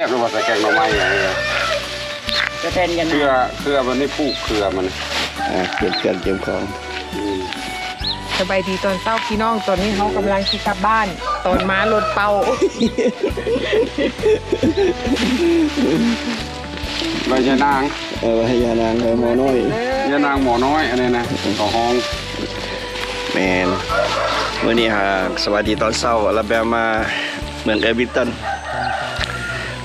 แอบเราใส่แกงหน่อไม้จะแทนกัน เครือมันไม่ผูกเครือมันเก็บเก็บของสบายดีตอนเช้าพี่น้องตอนนี้เขากำลังขี่กลับบ้านตอนม้ารถเป่าใบยานางใบยานางใบหมอน้อยยานางหมอน้อยอันนี้นะต่อห้องแมนวันนี้สวัสดีตอนเช้าเราแบบมาเมืองเอวิตัน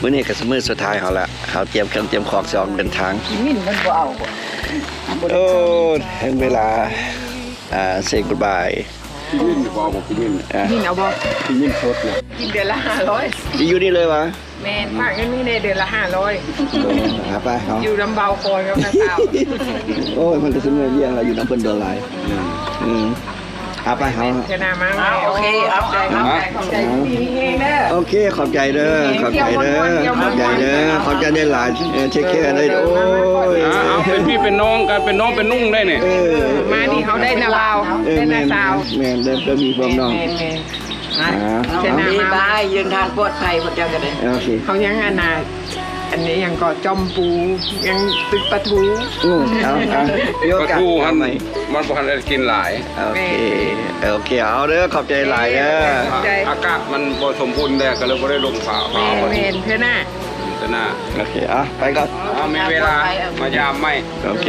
มื้อนี้ก็มื้อสุดท้ายเขาละเขาเตรียมเครื่องเตรียมของจะออกเดินทางมิ้นมันบ่เอาโอ้ถึงเวลาsay goodbye พี่มิ้นบอกพี่มิ้นมิ้นเอาบ่พี่มิ้นสดเนี่ยกินเดือนละ500จะอยู่นี่เลยวะแม่นฝากเงินนี่ในเดือนละ500หาไปเขาอยู่ลำเบาคอยกับน้าสาวโอ้ยมันจะซื้อเงินเลี้ยงเราอยู่น้ำเปิ้ลเดือนไรหาไปเขาเจนามาโอเคเอาใจขอบใจดีเองเด้อโอเคขอบใจเด้อขอบใจเด้อขอบใจเด้อขอบใจได้หลายเช็คแค่ได้โอ้ยเอาเป็นพี่เป็นน้องกันเป็นน้องเป็นนุ่งได้เนี่ยมานี่เขาได้นาลาวได้นาสาวแม่เดินก็มีความน้องเจนามาบายยืนทางปลอดภัยหมดจังกันเลยโอเคเขายังอันนี้ยังก็จอมปูยังตึกปลาทูปลาทูมันบ่ทันได้กินหลายโอเคเอาเด้อขอบใจหลายเด้ออากาศมันบ่สมบูรณ์แดดก็เลยบ่ได้ลงฝ่าเมนเพื่อหน้าโอเคไปก่อนมีเวลามายามไหมโอเค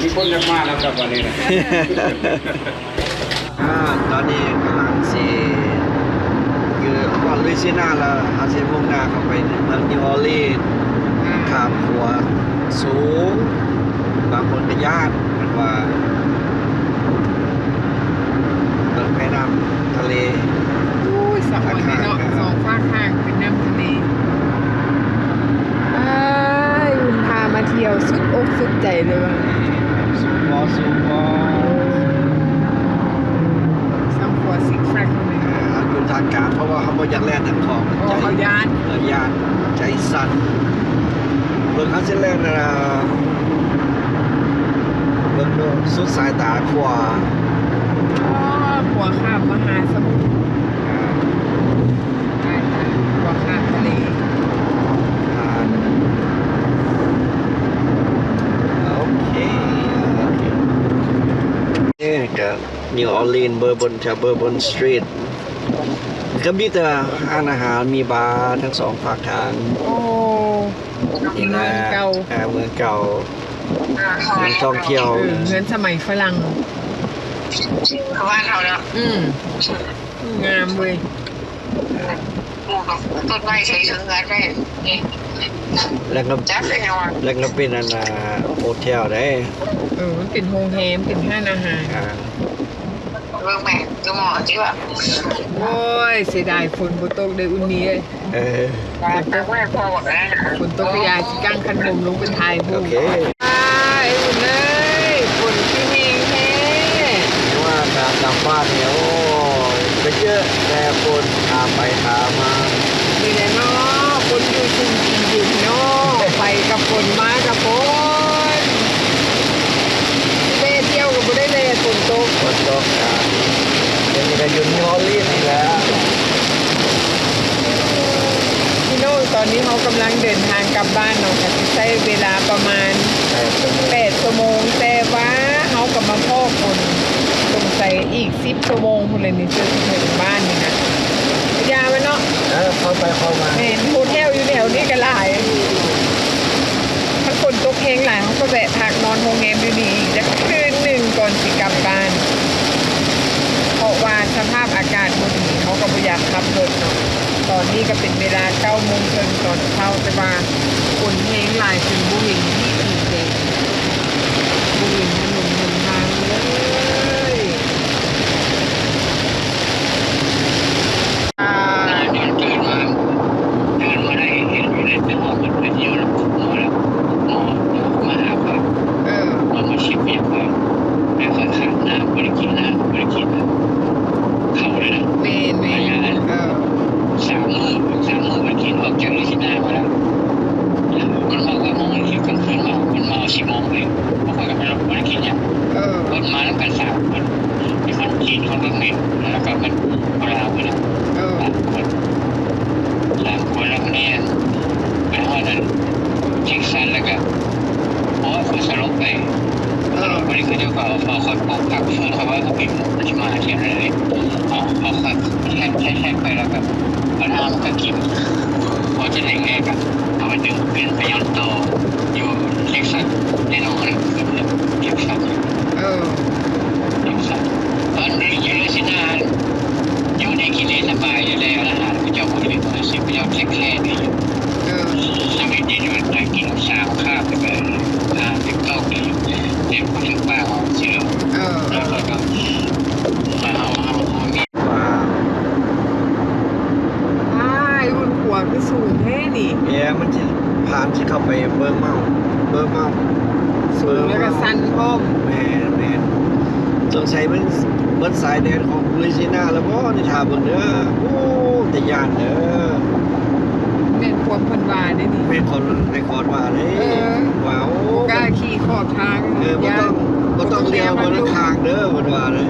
มีคนจะมาแล้วครับวันนี้นะตอนนี้กำลังสิอยู่ก่อนลุยซีน่าแล้วอาเซียนมุ่งหน้าเข้าไปเมืองนิวออร์ลีนข้ามหัวสูงบางคนก็ญาติมันว่าเดินไปน้ำทะเลสองคนเนาะสองฝ้าข้างเป็นน้ำทะเลพามาเที่ยวสุดอกสุดใจเลยว่ะสูงบอซัมฟอร์ซิกแฟกเลยอยู่ทางการเพราะว่าเขาไม่อยากแล่นทางของเขาญาติใจสั่นเบิ่งเขาเส้นแล่นเบิ่งดูสุดสายตาขวาขวาข้ามมหาสมุทรขวาข้ามทะเลโอเคนี่ก็นิวออร์ลีนเบอร์บนสตรีทก็มีแต่อาหารมีบาร์ทั้งสองภาคทางโอ้เมืองเก่าเมืองเก่าเมืองท่องเที่ยวเงินสมัยฝรั่งบ้านเราเนาะงามเว้ยต้นไม้ใช้เชิงกันได้แล้วก็เป็นโฮเทลได้มันเป็นโรงแรมเป็นห้างอาหารเรื่องแม่ก็หมอจริงป่ะโอ้ยเสียดายฝนบนตกได้อุ่นนี้เลยแต่แม่พอหมดแล้วฝนตกก็ยาจิกั้งคันนมลงเป็นไทยพูดอุ่นเลยฝนที่เฮงแท้ว่าการกลับบ้านเนี่ยโอ้ไปเยอะแต่คนพาไปพามาดีเลยเนาะคนอยู่ชุมกินอยู่เนาะไปกับฝนมากับฝนเล่เที่ยวกับบุได้เล่ฝนตกยังมีอยู่นิวออร์ลีนนี่แหละพี่โน่ตอนนี้เขากำลังเดินทางกลับบ้านเนาะค่ะใช้เวลาประมาณ8 ชั่วโมงแต่ว่าเขากลับมาพ่อคนสงสัยอีก10 ชั่วโมงคนเลยนี่จะถึงบ้านนี่นะยาไหมเนาะเข้ามาเห็นโฮเทลอยู่แถวนี้กันหลายถ้าคนตกเฮงหลายเขาก็แวะพักนอนโรงแรมอยู่นี่อีกจะคืนหนึ่งก่อนสิกลับบ้านเพราะว่าสภาพอากาศบนนี้เขาก็ไม่อยากขับรถเนาะตอนนี้ก็เป็นเวลา9 โมงครึ่งตอนเช้าแต่ว่าคนเฮงหลายถึงบุหินที่อื่นเด็กบุหินถนนหนทางเลยได้เห็นอยู่ในแต่หมอมันเป็นอยู่แล้วหมอมาหาเขามาชิมเบียร์เขาแม่ค่อยขาดน้ำบริกินเขาเลยนะเมน3 มื้อมันกินออกจากลิซิน่ามาแล้วมันบอกว่ามองหิวกลางคืนมันมา10 โมงเลยเพราะว่ามันบริกินเนี่ยมันมาแล้วกัน3 คนมีคนกินคนเบิ่งเม็ดแล้วก็มันเวลาไปแล้ว ปัญหามันก็กินพอจะไหนไงกับเอาไปดึงเปลี่ยนไปย้อนต่ออยู่เท็กซัสแน่นอนคือเท็กซัสเออตอนนี้อยู่ในสินาอยู่ในกิเลสสบายอยู่แล้วนะฮะพระเจ้าผู้เป็นตัวสิพระเจ้าแท้ๆนี่สมัยนี้มันได้กินสาวข้าวไปเลยเป็นเก้าปีเด็กผู้ถึงบ้าเชื่อแล้วก็มาเอามีรุ่นขวบก็สูงแค่นี่ มันจะผ่านที่เข้าไปเบิ่งเมาสูงแล้วก็สั้นพร้อมแม่สงสัยมันเบิดสายแดนของลุยซีนาแล้วบ่นี่ถามเบิ่งเด้อโอ้แต่ย่านเด้อแม่นความพันวาได้นี่แม่นคนในคอร์ดว่าเลยว้าวกล้าขี่ขอบทางบ่ต้องเลี้ยวบนทางเด้อเพิ่นว่าเลย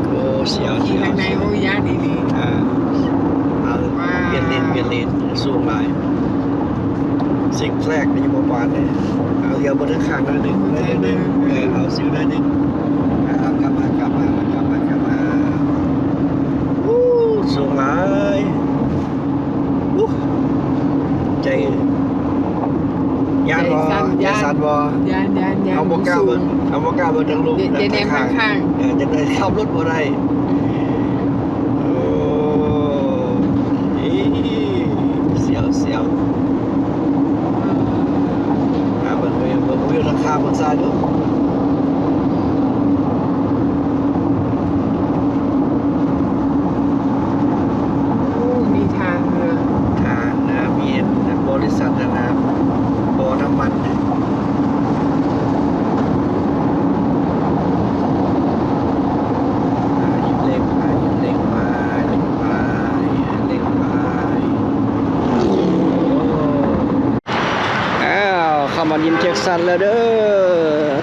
โอ้เสียวขี่ทางในโอ้ย่านดีเอาเปลี่ยนเลนสูงหลายซิกแซกนี่บ่ปานเลยเอาเลี้ยวบนทางนึงเอาซิวได้นึงเอากลับมาสูงหลายใจย่านบ่สั่นบ่ย่านเอาบ่กล้าเบิ่งทางลงจะแนมข้างจะได้ขับรถบ่ได้โอ้เสียวเบิ่งวิวทางข้างบนซ้ายดูมีทางเรือมีบริษัทนะบ่อน้ำมันเล็กไปเข้ามายิมแจ็คสันแล้วเด้อ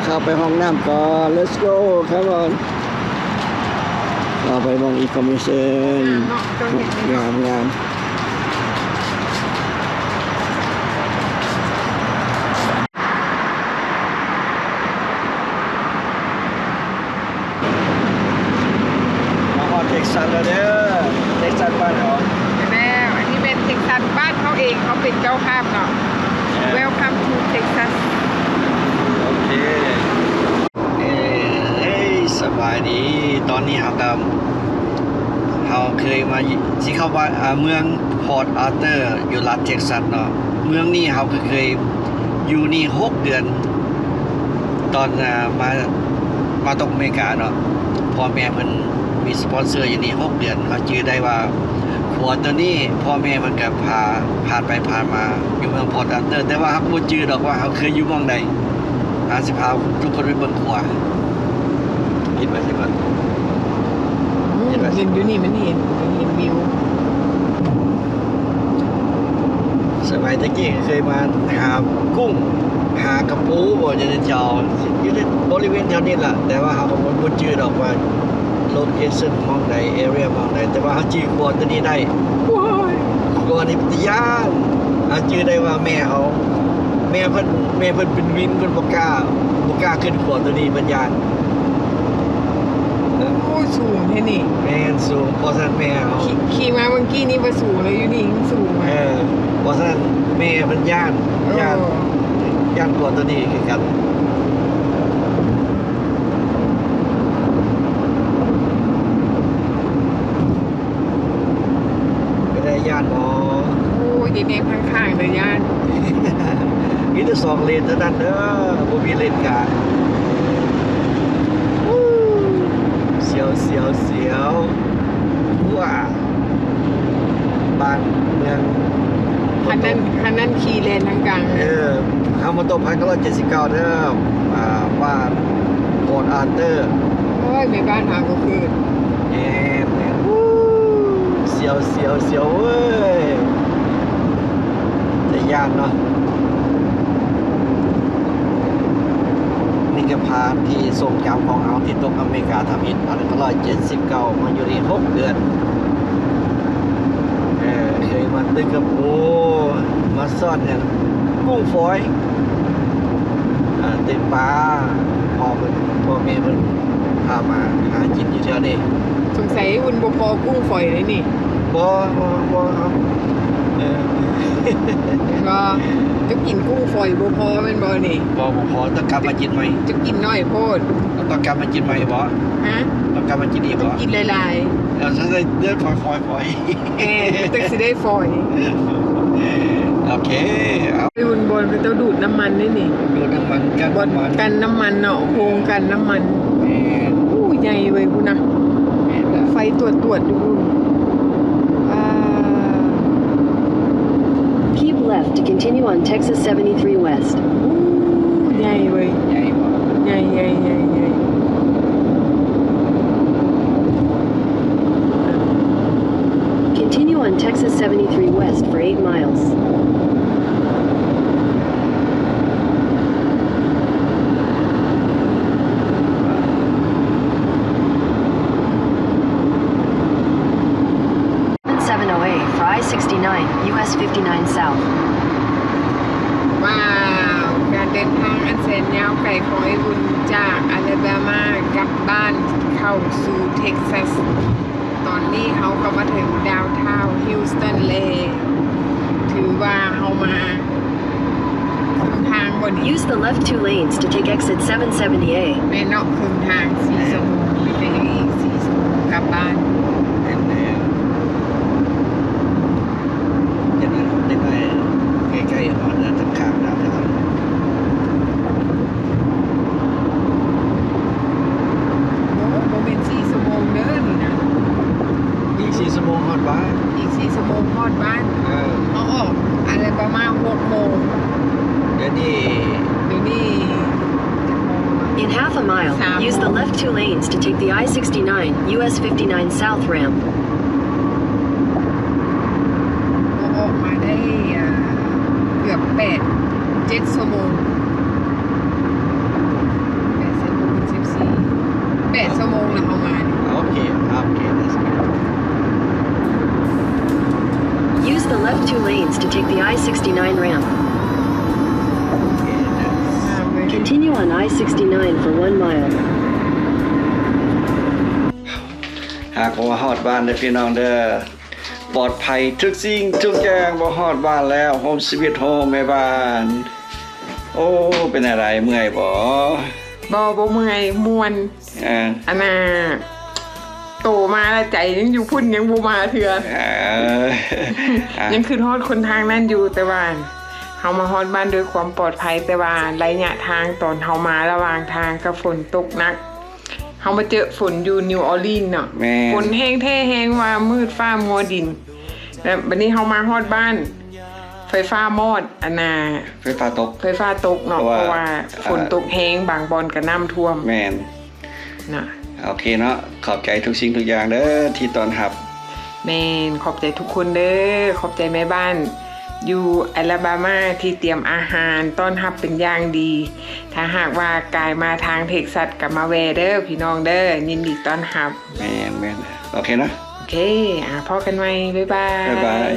เข้าไปห้องน้ำก่อน let's go come on เราไปมองอีกคอมมิชชั่นงามเท็กซัสแล้วเด้อเท็กซัสบ้านเขาแม่อันนี้เป็นเท็กซัสบ้านเขาเองเขาเป็นเจ้าภาพเนาะ Welcome to Texas โอเคสบายดีตอนนี้เราเคยมาที่เข้าบ้านเมืองพอร์ตอาร์เตอร์อยู่รัฐเท็กซัสเนาะเมืองนี้เราเคยอยู่นี่6 เดือนตอนมาตกอเมริกาเนาะพ่อแม่เพิ่นมีสปอนเซอร์อยู่นี่6 เดือนเขาจื้อได้ว่าผัวตัวนี้พ่อแม่มันก็ผ่านไปผ่านมาอยู่เมืองพอร์ตอาร์เตอร์แต่ว่าเขาบ่จื้อดอกว่าเขาเคยอยู่เมืองใดสิพาทุกคนไปเบิ่งขัวเห็นก่อนเห็นอยู่นี่มันเห็นวิวสมัยตะกี้เคยมาหากุ้งหากระปูบ่จะได้เจ้าอยู่ในบริเวณแถวนี้ล่ะแต่ว่าเขาบ่จื้อดอกว่าโลเคชั่นมองใดเอเรียมองใดแต่ว่าเขาจื้อขัวตัวนี้ได้ขัวนี่เป็นย่านจื้อได้ว่าแม่เพิ่นเป็นวินเพิ่นบ่กล้าขึ้นขัวตัวนี้เป็นย่านโอ้สูงแค่นี้แม่นสูงเพราะฉะนั้นแม่ขี่มาเมื่อกี้นี่บ่สูงเลยอยู่นี่สูงเพราะฉะนั้นแม่เพิ่นย่านขัวตัวนี้คือกันย่านบ่โอ้ยเด็กๆข้างๆเลยย่านมีแต่2 เลนเท่านั้นเด้อบ่มีเลนกลางเสียวว้าบ้านเมืองคันนั้นขี่เลนทางกลางเอามาตก1,979เด้อบ้านพอร์ตอาร์เตอร์โอ้ยมีบ้านหาก็คือเสียวเว้ยแต่ยากเนาะนี่ก็พาที่ทรงจำของเอาที่ตกอเมริกาทำอิฐ1979มาอยู่นี่6 เดือนเคยมาตึกกับโอ้มาซ่อนเนี่ยกุ้งฝอยติดปลาพ่อแม่มันพามาหากินอยู่เท่านี้ สงสัยอุ่นบ่พอกุ้งฝอยเลยนี่ บ่ครับเออ ก็จะกินกุ้งฝอยบ่พอแม่นบ่นี่ บ่พอต้องกลับมากินใหม่ จะกินน้อยโพด ต้องกลับมากินใหม่บ่ ฮะ ต้องกลับมากินอีกบ่ กินหลาย เราจะได้เดินฟอย ๆตึกสิได้ฝอย โอเคเอา ไปอุ่นบนเป็นเต้าดูดน้ำมันนี่นี่ ดูน้ำมันกัน บนกันน้ำมันเนาะโฮงกันน้ำมัน แม่น อู้ใหญ่เว้ยพุ่นนะ แม่นแล้ว ไฟตรวจดูอ่า Keep left to continue on Texas 73 West. อู้ใหญ่เว้ย ใหญ่บ่ ใหญ่ Continue on Texas 73 West for 8 miles. 770A for I-69, US 59 South. ว้าว การเดินทางอันแสนยาวไกลของไอ้บุญจากอลาบามากลับบ้านเข้าสู่เท็กซัส ตอนนี้เขาก็มาถึงดาวน์ทาวน์ฮิวสตันเลยถือว่าเขามาถึงทางบนนี้ Use the left 2 lanes to take exit 770A. แม่นอกถึงทาง4 ชั่วโมงมีไปอีก4 ชั่วโมงกลับบ้าน แม่นแล้วจะได้ใกล้ๆอ่อนแล้วทางข้างดาวทาง โอ้โหเป็น4 ชั่วโมงเด้อนี่นะ อีก4ชั่วโมงฮอดบ้าน อีก4 ชั่วโมงฮอดบ้าน เขาออกอะไรประมาณ6 โมง เดี๋ยวนี้ เดี๋ยวนี้ In half a mile, use the left 2 lanes to take the I-69, US 59 South ramp. เขาออกมาได้เกือบ7 ชั่วโมง8 ชั่วโมง14 8 ชั่วโมงแล้วเขามานี่ โอเคthat's good Use the left 2 lanes to take the I-69 ramp. โอเค Continue on I-69 for 1 mile. หากว่าฮอดบ้านเด้อพี่น้องเด้อปลอดภัยทุกสิ่งทุกอย่างบ่ฮอดบ้านแล้วโฮมสวีทโฮมแม่บ้าน โอ้เป็นอะไรเมื่อยบ่ บ่เมื่อยมวน อ่า อันน่ะโตมาแล้วใจยังอยู่พุ่นยังบ่มาเถื่อ ยังคือฮอดคนทางนั่นอยู่แต่ว่าเฮามาฮอดบ้านด้วยความปลอดภัยแต่ว่าระยะทางตอนเฮามาระหว่างทางก็ฝนตกหนักเฮามาเจอฝนอยู่นิวออร์ลีนส์เนาะ แม่ ฝนแห้งแท้แห้งว่ามืดฟ้ามัวดินแล้วบัดนี้เฮามาฮอดบ้าน ไฟฟ้ามอดอันน่ะ ไฟฟ้าตก ไฟฟ้าตกเนาะเพราะว่าฝนตกแห้งบางบอนก็น้ำท่วม แม่น น่ะ โอเคเนาะขอบใจทุกสิ่งทุกอย่างเด้อที่ต้อนรับ แม่นขอบใจทุกคนเด้อขอบใจแม่บ้าน อยู่อลาบามาที่เตรียมอาหารต้อนรับเป็นอย่างดี ถ้าหากว่ากายมาทางเท็กซัสกับมาแวเด้อพี่น้องเด้อยินดีต้อนรับ แม่นโอเคนะ โอเคพอกันไหมบ๊ายบาย บ๊ายบาย